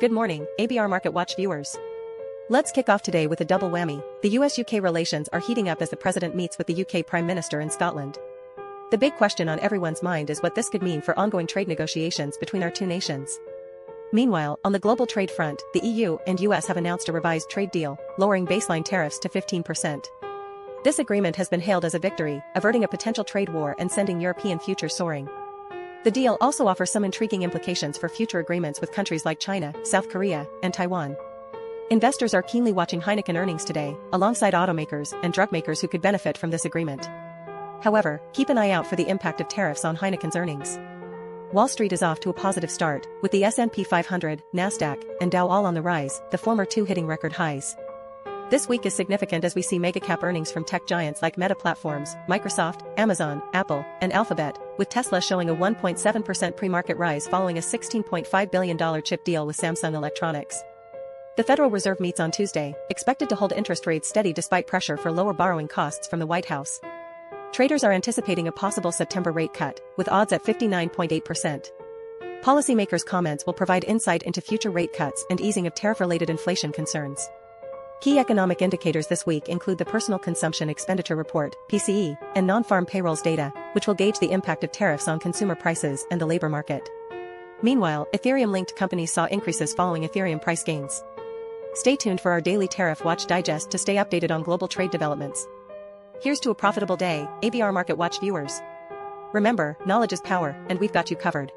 Good morning, ABR-MarketWatch viewers. Let's kick off today with a double whammy. The US-UK relations are heating up as the president meets with the UK Prime Minister in Scotland. The big question on everyone's mind is what this could mean for ongoing trade negotiations between our two nations. Meanwhile, on the global trade front, the EU and US have announced a revised trade deal, lowering baseline tariffs to 15%. This agreement has been hailed as a victory, averting a potential trade war and sending European futures soaring. The deal also offers some intriguing implications for future agreements with countries like China, South Korea, and Taiwan. Investors are keenly watching Heineken earnings today, alongside automakers and drugmakers who could benefit from this agreement. However, keep an eye out for the impact of tariffs on Heineken's earnings. Wall Street is off to a positive start, with the S&P 500, Nasdaq, and Dow all on the rise, the former two hitting record highs. This week is significant as we see mega-cap earnings from tech giants like Meta Platforms, Microsoft, Amazon, Apple, and Alphabet, with Tesla showing a 1.7% pre-market rise following a $16.5 billion chip deal with Samsung Electronics. The Federal Reserve meets on Tuesday, expected to hold interest rates steady despite pressure for lower borrowing costs from the White House. Traders are anticipating a possible September rate cut, with odds at 59.8%. Policymakers' comments will provide insight into future rate cuts and easing of tariff-related inflation concerns. Key economic indicators this week include the Personal Consumption Expenditure Report, PCE, and non-farm payrolls data, which will gauge the impact of tariffs on consumer prices and the labor market. Meanwhile, Ethereum-linked companies saw increases following Ethereum price gains. Stay tuned for our daily Tariff Watch Digest to stay updated on global trade developments. Here's to a profitable day, ABR MarketWatch viewers. Remember, knowledge is power, and we've got you covered.